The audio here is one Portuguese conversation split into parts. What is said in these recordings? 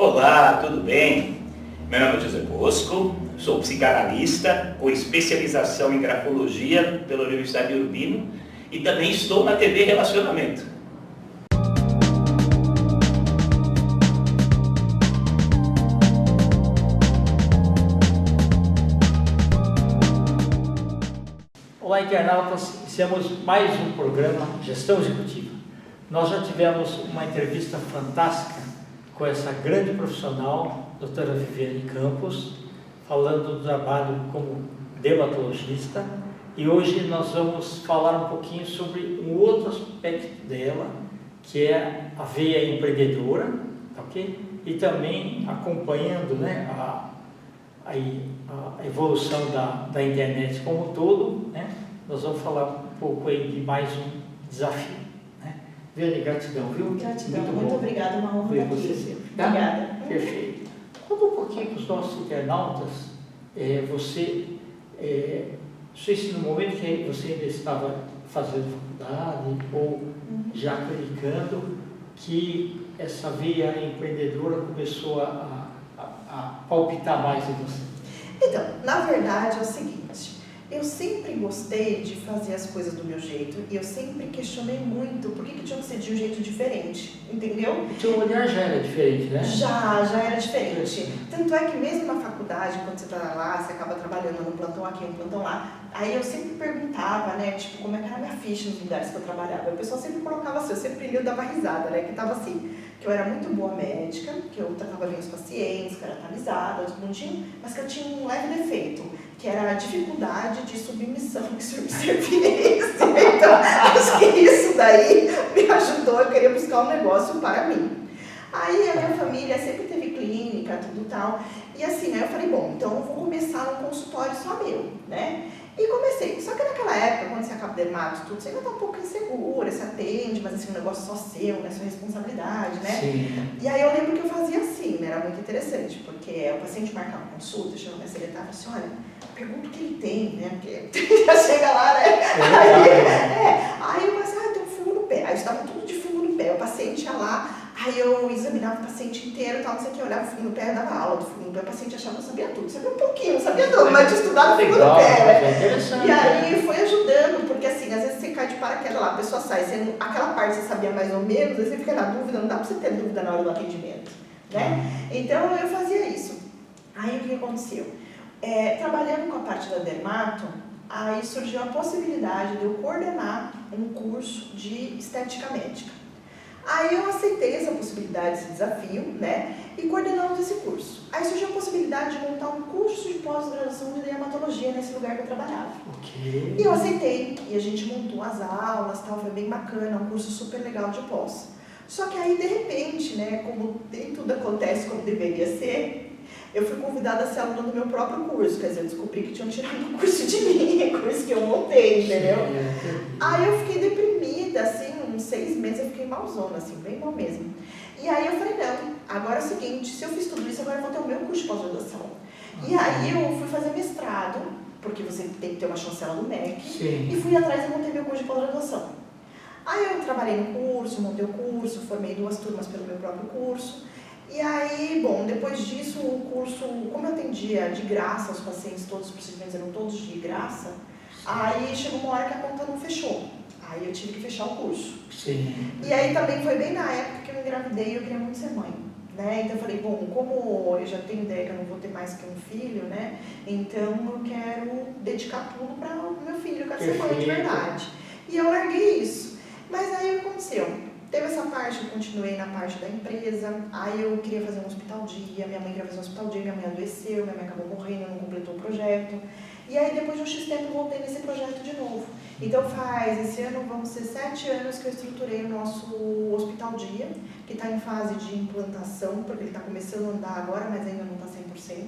Olá, tudo bem? Meu nome é José Bosco, sou psicanalista com especialização em grafologia pela Universidade de Urbino e também estou na TV Relacionamento. Olá, internautas, iniciamos mais um programa Gestão Executiva. Nós já tivemos uma entrevista fantástica com essa grande profissional, doutora Viviane Campos, falando do trabalho como dermatologista, e hoje nós vamos falar um pouquinho sobre um outro aspecto dela, que é a veia empreendedora, ok? E também acompanhando, né, a evolução da internet como um todo, né? Nós vamos falar um pouco aí de mais um desafio. Viviane, gratidão, viu? Gratidão, muito obrigada, uma honra estar você aqui. sempre. Tá? Obrigada. Perfeito. Conta um pouquinho para os nossos internautas, você, não sei se no momento que você ainda estava fazendo faculdade ou já aplicando, que essa veia empreendedora começou a palpitar mais em você. Então, na verdade é o seguinte, eu sempre gostei de fazer as coisas do meu jeito e eu sempre questionei muito por que tinha que ser de um jeito diferente, entendeu? O seu olhar já era diferente, né? Já era diferente. Tanto é que mesmo na faculdade, quando você está lá, você acaba trabalhando num plantão aqui, um plantão lá, aí eu sempre perguntava, né, tipo, como é que era a minha ficha nos lugares que eu trabalhava. O pessoal sempre colocava assim, eu sempre dava risada, né, que tava assim, que eu era muito boa médica, que eu tratava bem os pacientes, que eu era atualizada, todo mundinho, mas que eu tinha um leve defeito, que era a dificuldade de submissão e subserviência. Então, acho que isso daí me ajudou a querer buscar um negócio para mim. Aí a minha família sempre teve clínica, tudo e tal, e assim, aí eu falei, bom, então eu vou começar um consultório só meu, né? E comecei, só que naquela época, quando você acaba dermato tudo, você ainda tá um pouco insegura, você atende, mas assim, um negócio só seu, né, sua responsabilidade, né? Sim. E aí eu lembro que eu fazia assim, né, era muito interessante, porque o paciente marcava consulta, chama minha secretária e falou assim, olha, pergunta o que ele tem, né, porque já chega lá, né? Aí eu pensei, tem um fungo no pé, aí estavam tudo de fungo no pé, o paciente ia lá, aí eu examinava o paciente inteiro e tal, não sei o que, eu olhava o fungo no pé, dava aula do fungo no pé, o paciente achava que eu sabia tudo, sabia um pouquinho, não sabia tudo, mas tinha estudado o fungo no pé, né? E aí foi ajudando, porque assim, às vezes você cai de paraquedas lá, a pessoa sai, aquela parte você sabia mais ou menos, aí você fica na dúvida, não dá pra você ter dúvida na hora do atendimento, né? Então eu fazia isso. Aí o que aconteceu? Trabalhando com a parte da dermato, aí surgiu a possibilidade de eu coordenar um curso de estética médica. Aí eu aceitei essa possibilidade, esse desafio, né? E coordenamos esse curso. Aí surgiu a possibilidade de montar um curso de pós-graduação de dermatologia nesse lugar que eu trabalhava. Ok. E eu aceitei, e a gente montou as aulas, tal, foi bem bacana, um curso super legal de pós. Só que aí, de repente, né, como nem tudo acontece como deveria ser, eu fui convidada a ser aluna do meu próprio curso, quer dizer, eu descobri que tinham tirado o curso de mim, o curso que eu montei, entendeu? Aí eu fiquei deprimida, assim, uns 6 meses eu fiquei malzona, assim, bem mal mesmo. E aí eu falei, não, agora é o seguinte, se eu fiz tudo isso, agora eu vou ter o meu curso de pós-graduação. E aí eu fui fazer mestrado, porque você tem que ter uma chancela do MEC, Sim. e fui atrás e montei meu curso de pós-graduação. Aí eu trabalhei no curso, montei o curso, formei 2 turmas pelo meu próprio curso. E aí, bom, depois disso o curso, como eu atendia de graça os pacientes, todos os procedimentos eram todos de graça, aí chegou uma hora que a conta não fechou. Aí eu tive que fechar o curso. Sim. E aí também foi bem na época que eu engravidei e eu queria muito ser mãe, né? Então eu falei, bom, como eu já tenho ideia que eu não vou ter mais que um filho, né? Então eu quero dedicar tudo para o meu filho, eu quero ser mãe de verdade. E eu larguei isso. Mas aí o que aconteceu? Teve essa parte, eu continuei na parte da empresa, aí eu queria fazer um hospital dia, minha mãe queria fazer um hospital dia, minha mãe adoeceu, minha mãe acabou morrendo, não completou o projeto. E aí depois de um X tempo eu voltei nesse projeto de novo. Então esse ano vão ser 7 anos que eu estruturei o nosso hospital dia, que está em fase de implantação, porque ele está começando a andar agora, mas ainda não está 100%,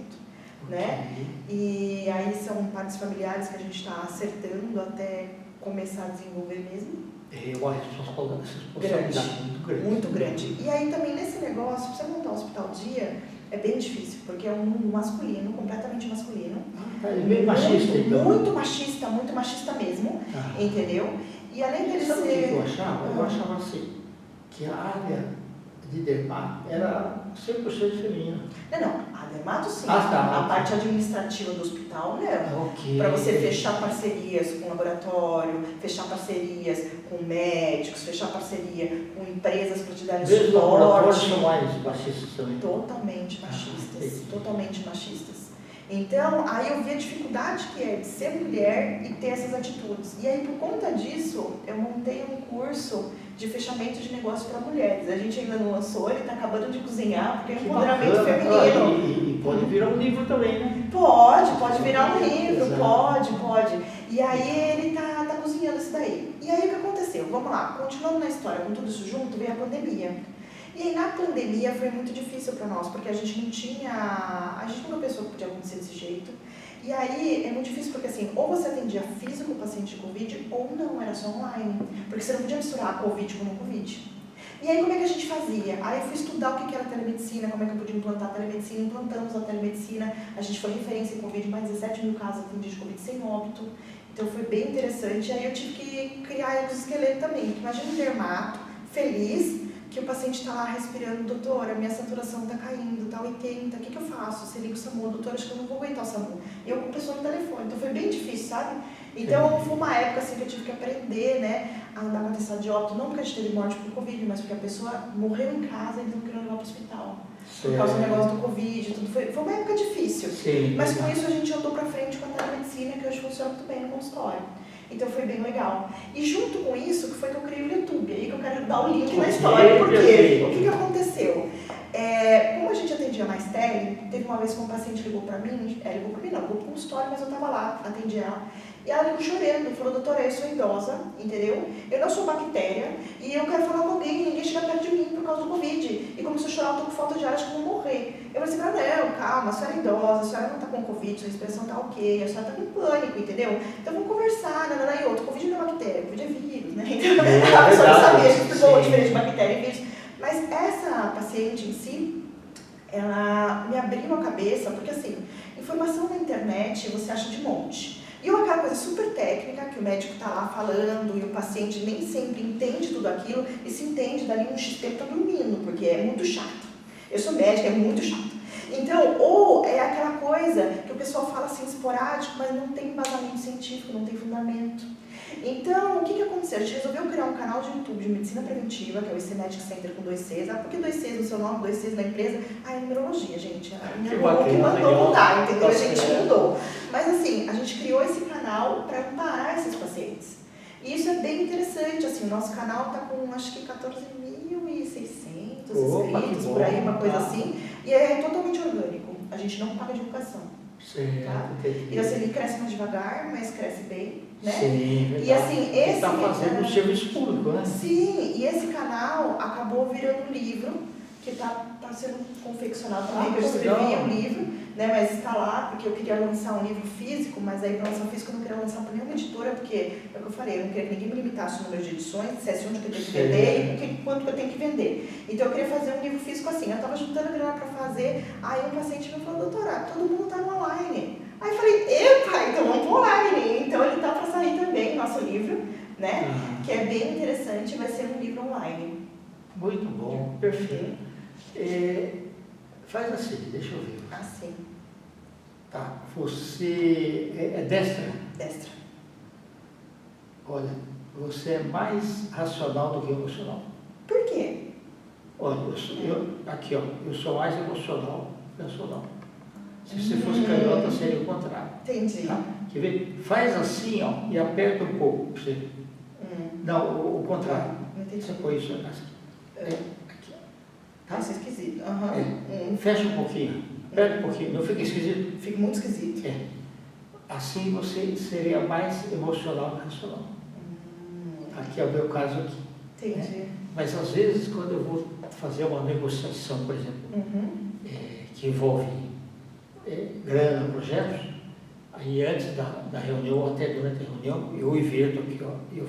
né? E aí são partes familiares que a gente está acertando até começar a desenvolver mesmo. Eu acho que responsabilidade muito grande. Muito grande. E aí também nesse negócio, para você montar um hospital dia, é bem difícil, porque é um mundo masculino, completamente masculino. É bem machista, então. Muito machista mesmo, entendeu? E além dele Sabe o que ser... eu achava? Eu achava assim, que a área de dermato era 100% feminina. Não, a dermato sim. Ah, tá. A parte administrativa do hospital, não. Ok. Para você fechar parcerias com laboratório, fechar parcerias com médicos, fechar parceria com empresas para te darem Desde os laboratórios suporte. são mais machistas também. Totalmente machistas, entendi. totalmente machistas. Então, aí eu vi a dificuldade que é de ser mulher e ter essas atitudes. E aí, por conta disso, eu montei um curso de fechamento de negócio para mulheres. A gente ainda não lançou, ele está acabando de cozinhar, porque é Que empoderamento bacana. feminino. E pode virar um livro também, né? Pode virar um livro, Exato. pode. E aí ele tá cozinhando isso daí. E aí o que aconteceu? Vamos lá, continuando na história, com tudo isso junto, veio a pandemia. E aí na pandemia foi muito difícil para nós, porque a gente nunca pensou que podia acontecer desse jeito. E aí é muito difícil porque assim, ou você atendia físico o paciente de Covid, ou não, era só online. Porque você não podia misturar a Covid com o Covid. E aí como é que a gente fazia? Aí eu fui estudar o que era telemedicina, como é que eu podia implantar a telemedicina, implantamos a telemedicina, a gente foi referência em Covid, mais de 17 mil casos atendidos de Covid sem óbito. Então foi bem interessante, aí eu tive que criar exoesqueleto também. Imagina um dermato, feliz, que o paciente está lá respirando, doutora, minha saturação está caindo, está 80, o que eu faço? Você liga o SAMU, doutora, acho que eu não vou aguentar o SAMU. Eu com pessoa no telefone, então foi bem difícil, sabe? Então foi uma época assim que eu tive que aprender, né, a andar com atestado de óbito, não porque a gente teve morte por Covid, mas porque a pessoa morreu em casa e eles não queriam levar para o hospital. Por causa do negócio do Covid, tudo. Foi uma época difícil. Sim, mas com isso a gente andou para frente com a telemedicina, que hoje funciona muito bem no consultório. Então foi bem legal. E junto com isso, que foi que eu criei o YouTube, aí que eu quero dar o link na história. Por quê? O que aconteceu? Como a gente atendia mais tele, teve uma vez que um paciente ligou para mim, ligou pro consultório, mas eu estava lá, atendi ela. E ela ligou chorando e falou, doutora, eu sou idosa, entendeu? Eu não sou bactéria e eu quero falar com alguém, ninguém chega perto de mim por causa do Covid. E começou a chorar, eu tô com falta de ar, acho que eu vou morrer. Eu falei assim, não, calma, a senhora é idosa, a senhora não tá com Covid, sua expressão tá ok, a senhora tá com pânico, entendeu? Então vamos conversar, e outro, Covid não é bactéria, Covid é vírus, né? Então a pessoa não sabia, a gente explicou a diferença de bactéria e vírus. Mas essa paciente em si, ela me abriu a cabeça, porque assim, informação na internet você acha de monte. E aquela coisa super técnica, que o médico está lá falando e o paciente nem sempre entende tudo aquilo e se entende dali um XP está dormindo, porque é muito chato. Eu sou médica, é muito chato. Então, ou é aquela coisa que o pessoal fala assim esporádico, mas não tem embasamento científico, não tem fundamento. Então, o que aconteceu? A gente resolveu criar um canal de YouTube de medicina preventiva, que é o IC Medic Center com 2 Cs. Por que 2 Cs no seu nome, 2 Cs na empresa? É numerologia, gente. A minha que mandou mudar, entendeu? A gente mudou. Mas assim, a gente criou esse canal para amparar esses pacientes. E isso é bem interessante, assim, o nosso canal está com acho que 14.600 inscritos, por aí, uma coisa assim. E é totalmente orgânico, a gente não paga divulgação. Sim, tá? E assim, ele cresce mais devagar, mas cresce bem, né? Sim, verdade. E assim, esse está fazendo um serviço público, né? Sim, e esse canal acabou virando um livro, que está sendo confeccionado também, que eu escrevi um livro, né, mas está lá, porque eu queria lançar um livro físico, mas aí para lançar físico eu não queria lançar para nenhuma editora, porque é o que eu falei, eu não queria que ninguém me limitasse o número de edições, dissesse onde que eu tenho que vender e quanto que eu tenho que vender. Então eu queria fazer um livro físico assim, eu estava juntando grana para fazer, aí um paciente me falou, doutora, todo mundo está no online. Aí eu falei, epa, então vamos para online. Então ele está para sair também, nosso livro, né, que é bem interessante, vai ser um livro online. Muito bom, perfeito. Faz assim, deixa eu ver. Assim. Tá, você é destra? Destra. Olha, você é mais racional do que emocional. Por quê? Olha, aqui ó, eu sou mais emocional que racional. Se você fosse canhota, seria o contrário. Entendi. Tá? Quer ver? Faz assim ó, e aperta um pouco para você. Não, o contrário. Entendi. Você põe isso aqui. Tá? Isso é esquisito. Fecha um pouquinho, aperta um pouquinho, não fica esquisito? Fica muito esquisito. Assim você seria mais emocional que racional. Aqui é o meu caso aqui. Entendi. Mas às vezes quando eu vou fazer uma negociação, por exemplo, que envolve grana, projetos, aí antes da reunião, ou até durante a reunião, eu inverto aqui, ó, eu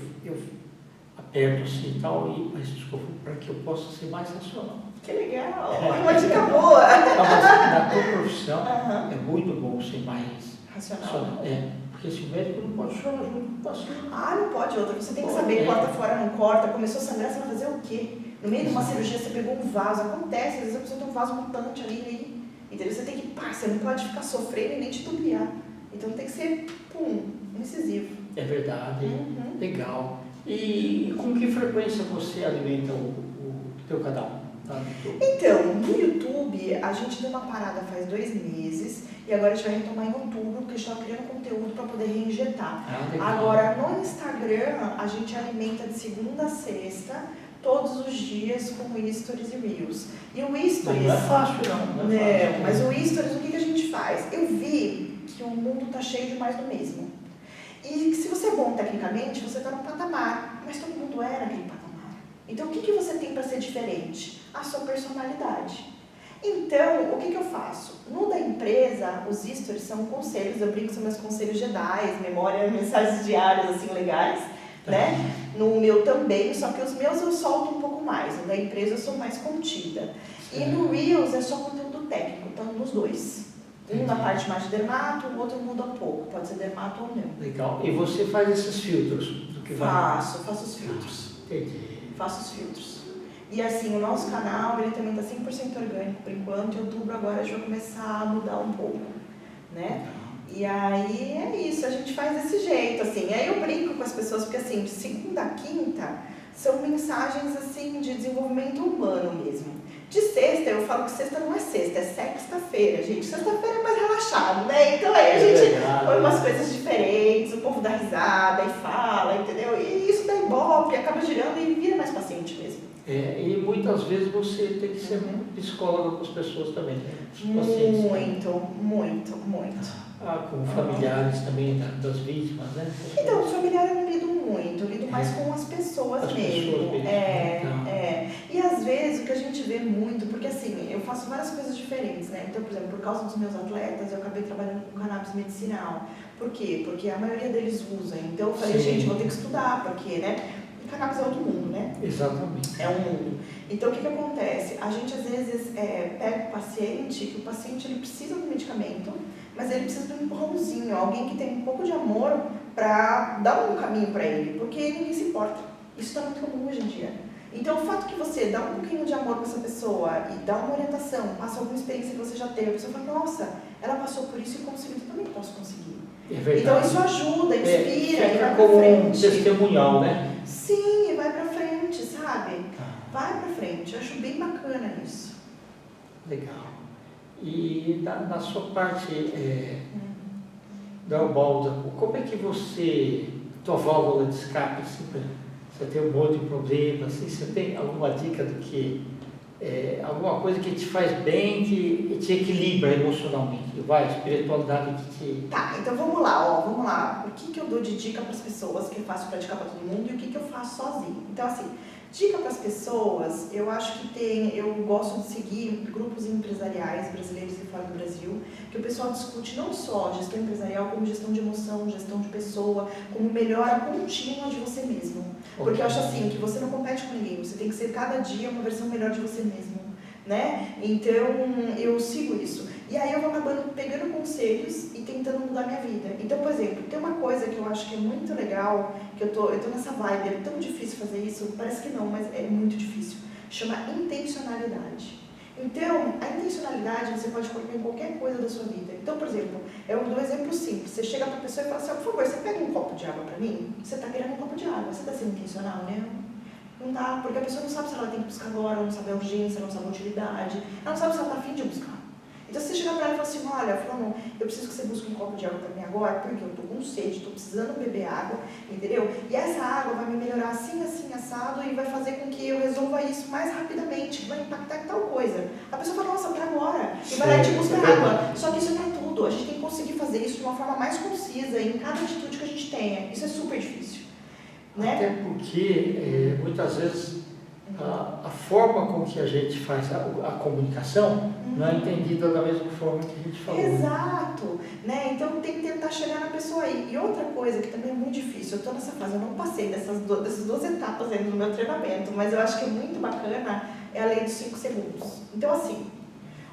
aperto assim e tal, mas desculpa, para que eu possa ser mais racional. Que legal! Uma dica boa! Mas na tua profissão é muito bom ser mais racional. Porque esse médico não pode chorar junto com o paciente. Não pode, outra. Você tem que saber, corta fora, não corta, começou a sangrar, você vai fazer o quê? No meio de uma cirurgia você pegou um vaso, acontece, às vezes a pessoa tem um vaso mutante ali, entendeu? Você tem que, você não pode ficar sofrendo e nem titubear. Então tem que ser, incisivo. É verdade, legal. E com que frequência você alimenta o teu canal? Tá? Então, no YouTube, a gente deu uma parada faz 2 meses e agora a gente vai retomar em outubro, porque a gente estava criando conteúdo para poder reinjetar. Agora, no Instagram, a gente alimenta de segunda a sexta, todos os dias com Stories e Reels. E o Stories... Mas não é fácil, não é fácil. Mas o Stories, o que a gente faz? Eu vi que o mundo está cheio de mais do mesmo. E se você é bom tecnicamente, você está no patamar, mas todo mundo é naquele patamar. Então, o que você tem para ser diferente? A sua personalidade. Então, o que eu faço? No da empresa, os stories são conselhos, eu brinco, são meus conselhos Jedi, memória, mensagens diárias, assim, legais, né? No meu também, só que os meus eu solto um pouco mais, no da empresa eu sou mais contida. E no Reels é só conteúdo técnico, então nos dois. Um na parte mais de dermato, o outro muda um pouco, pode ser dermato ou não. Legal. E você faz esses filtros do que vai? Faço os filtros. Entendi. Faço os filtros. E assim, o nosso canal, ele também está 100% orgânico por enquanto. Em outubro agora a gente vai começar a mudar um pouco, né? E aí é isso, a gente faz desse jeito, assim. E aí eu brinco com as pessoas, porque assim, de segunda a quinta, são mensagens assim de desenvolvimento humano mesmo. De sexta, eu falo que sexta não é sexta, é sexta-feira, gente. Sexta-feira é mais relaxado, né? Então aí a gente põe umas coisas diferentes, o povo dá risada e fala, entendeu? E isso dá ibope, acaba girando e vira mais paciente mesmo. E muitas vezes você tem que ser psicóloga com as pessoas também, né? Muito. Com familiares também das vítimas, né? Então, o familiar eu não lido muito, eu lido mais com as pessoas mesmo. E às vezes o que a gente vê muito, porque assim, eu faço várias coisas diferentes, né? Então, por exemplo, por causa dos meus atletas, eu acabei trabalhando com cannabis medicinal. Por quê? Porque a maioria deles usa. Então eu falei, gente, vou ter que estudar, porque, né? Cannabis é outro mundo, né? Exatamente. É um mundo. Então, o que acontece? A gente, às vezes, pega o paciente, que o paciente ele precisa do medicamento, mas ele precisa de um empurrãozinho, alguém que tem um pouco de amor para dar um caminho para ele, porque ninguém se importa. Isso está muito comum hoje em dia. Então, o fato que você dá um pouquinho de amor para essa pessoa e dá uma orientação, passa alguma experiência que você já teve, a pessoa fala, nossa, ela passou por isso e conseguiu, eu também posso conseguir. Então, isso ajuda, inspira, e vai pra frente. Um testemunhal, né? Sim, e vai pra frente, sabe? Vai pra frente, eu acho bem bacana isso. Legal. E na sua parte da Ubalda, como é que você, tua válvula de escape, assim, você tem um monte de problema, assim, você tem alguma dica do que, alguma coisa que te faz bem, que te equilibra emocionalmente, vai, espiritualidade que te... Tá, então vamos lá. O que eu dou de dica para as pessoas, que eu faço praticar para todo mundo, e o que eu faço sozinho. Então assim, dica para as pessoas, eu acho que eu gosto de seguir grupos empresariais brasileiros e fora do Brasil, que o pessoal discute não só gestão empresarial, como gestão de emoção, gestão de pessoa, como melhora contínua de você mesmo. Porque eu acho assim, que você não compete com ninguém, você tem que ser cada dia uma versão melhor de você mesmo, né? Então, eu sigo isso. E aí eu vou acabando pegando conselhos e tentando mudar minha vida. Então, por exemplo, tem uma coisa que eu acho que é muito legal, que eu tô nessa vibe, é tão difícil fazer isso, parece que não, mas é muito difícil. Chama intencionalidade. Então, a intencionalidade você pode colocar em qualquer coisa da sua vida. Então, por exemplo, eu dou um exemplo simples. Você chega para a pessoa e fala assim, por favor, você pega um copo de água para mim? Você está querendo um copo de água, você está sendo intencional, né? Não dá, porque a pessoa não sabe se ela tem que buscar agora, não sabe a urgência, não sabe a utilidade, ela não sabe se ela está afim de buscar. Então, se você chegar para ela e falar assim, olha, fulano, eu preciso que você busque um copo de água para mim agora, porque eu estou com sede, estou precisando beber água, entendeu? E essa água vai me melhorar assim, assim, assado, e vai fazer com que eu resolva isso mais rapidamente, vai impactar em tal coisa. A pessoa fala, nossa, para agora, e vai lá e te busca água. Só que isso não é tudo, a gente tem que conseguir fazer isso de uma forma mais concisa em cada atitude que a gente tenha. Isso é super difícil, né? Até porque, muitas vezes, a forma com que a gente faz a comunicação não é entendida da mesma forma que a gente falou. Exato, né? Então tem que tentar chegar na pessoa aí. E outra coisa que também é muito difícil, eu estou nessa fase, eu não passei dessas duas etapas ainda no meu treinamento, mas eu acho que é muito bacana, é a lei dos 5 segundos. Então assim,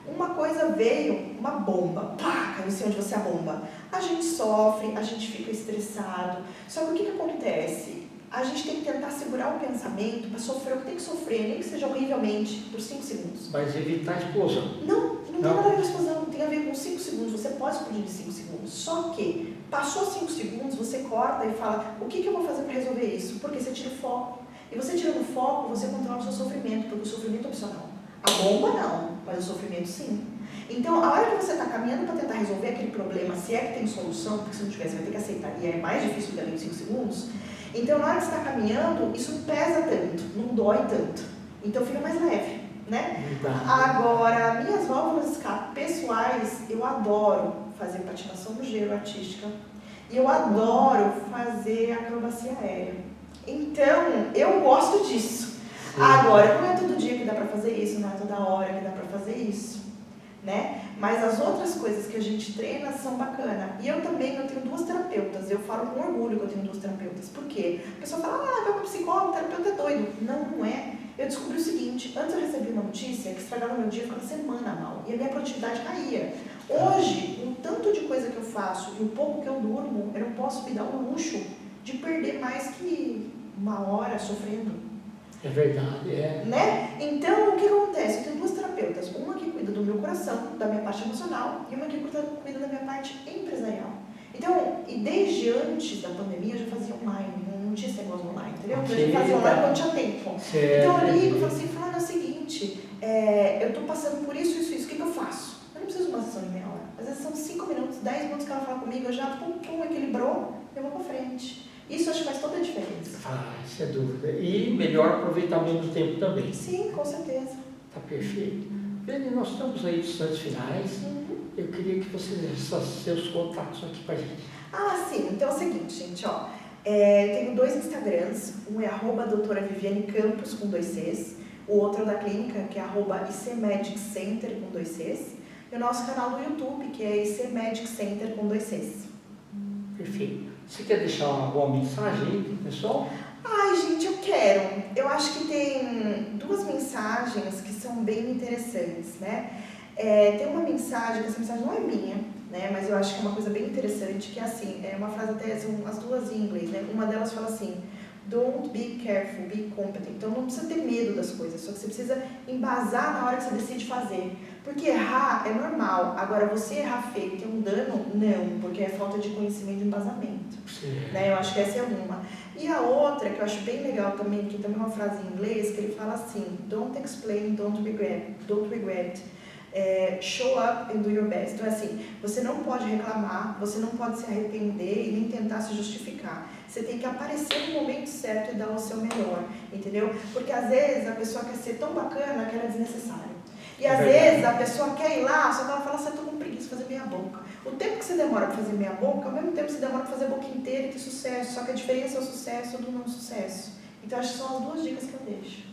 uma coisa veio, uma bomba, pá, caiu em cima de você a bomba. A gente sofre, a gente fica estressado, só que o que acontece? a gente tem que tentar segurar o pensamento para sofrer o que tem que sofrer, nem que seja horrivelmente, por 5 segundos. Mas evitar a explosão. Não tem nada a ver com explosão, tem a ver com 5 segundos. Você pode explodir em 5 segundos. Só que, passou 5 segundos, você corta e fala, o que eu vou fazer para resolver isso? Porque você tira o foco. E você tirando o foco, você controla o seu sofrimento, porque o sofrimento é opcional. A bomba não, mas o sofrimento sim. Então, a hora que você está caminhando para tentar resolver aquele problema, se é que tem solução, porque se não tiver, você vai ter que aceitar, e é mais difícil também em 5 segundos, então na hora que você está caminhando, isso pesa tanto, não dói tanto. Então fica mais leve, né? Agora, minhas válvulas de escape pessoais, eu adoro fazer patinação no gelo artística e eu adoro fazer acrobacia aérea. Então, eu gosto disso. Sim. Agora, não é todo dia que dá pra fazer isso, não é toda hora que dá pra fazer isso, né? Mas as outras coisas que a gente treina são bacanas. E eu tenho 2 terapeutas, eu falo com orgulho que eu tenho 2 terapeutas. Por quê? A pessoa fala, vai para psicólogo, o terapeuta é doido. Não, não é. Eu descobri o seguinte, antes eu recebi uma notícia que estragava meu dia, ficava semana mal, e a minha produtividade caía. Hoje, o tanto de coisa que eu faço e o pouco que eu durmo, eu não posso me dar o luxo de perder mais que 1 hora sofrendo. É verdade, é. Né? Então, o que acontece? Eu tenho 2 terapeutas, uma que cuida do meu coração, da minha parte emocional, e uma que cuida da minha parte empresarial. Então, e desde antes da pandemia, eu já fazia online, não tinha esse negócio online, entendeu? Então, eu fazia online quando tinha tempo. Então, eu ligo e falo assim, é o seguinte, eu estou passando por isso, o que eu faço? Eu não preciso de uma sessão de meia hora. Às vezes são 5 minutos, 10 minutos que ela fala comigo, eu já, equilibrou, eu vou pra frente. Isso acho que faz toda a diferença. Sem dúvida. E melhor aproveitamento do tempo também. Sim, com certeza. Tá perfeito. Beni, nós estamos aí nos instantes finais. Eu queria que você deixasse seus contatos aqui pra gente. Sim. Então é o seguinte, gente, ó. Eu tenho 2 Instagrams. Um é @doutora Viviane Campos, com 2 Cs. O outro é da clínica, que é @ICMedicCenter, com 2 Cs. E o nosso canal do YouTube, que é ICMedicCenter, com 2 Cs. Perfeito. Você quer deixar uma boa mensagem aí pro pessoal? Gente, eu quero. Eu acho que tem 2 mensagens que são bem interessantes, né? Tem uma mensagem, que essa mensagem não é minha, né? Mas eu acho que é uma coisa bem interessante, que é assim, é uma frase até, são as 2 em inglês, né? Uma delas fala assim, don't be careful, be competent. Então não precisa ter medo das coisas, só que você precisa embasar na hora que você decide fazer. Porque errar é normal, agora você errar feio e ter um dano, não, porque é falta de conhecimento e embasamento. Né? Eu acho que essa é uma. E a outra, que eu acho bem legal também, que também é uma frase em inglês, que ele fala assim, don't explain, don't regret. Show up and do your best. Então, assim, você não pode reclamar, você não pode se arrepender e nem tentar se justificar. Você tem que aparecer no momento certo e dar o seu melhor, entendeu? Porque às vezes a pessoa quer ser tão bacana que ela é desnecessária. E às vezes a pessoa quer ir lá, só que ela fala assim, eu tô com preguiça de fazer meia boca. O tempo que você demora para fazer meia boca, ao mesmo tempo que você demora para fazer a boca inteira e ter sucesso. Só que a diferença é o sucesso do não sucesso. Então, acho que são as 2 dicas que eu deixo.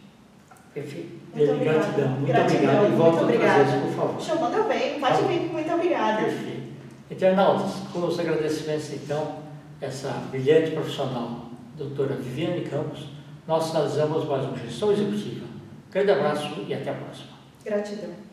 Perfeito. Muito obrigada. Gratidão. Muito obrigado. E volta outra vez, por favor. Chamando eu bem. Pode vir. Muito obrigada. Perfeito. Internautas, com os agradecimentos, então, essa brilhante profissional, doutora Viviane Campos, nós finalizamos mais uma Gestão Executiva. Grande abraço e até a próxima. Gratidão.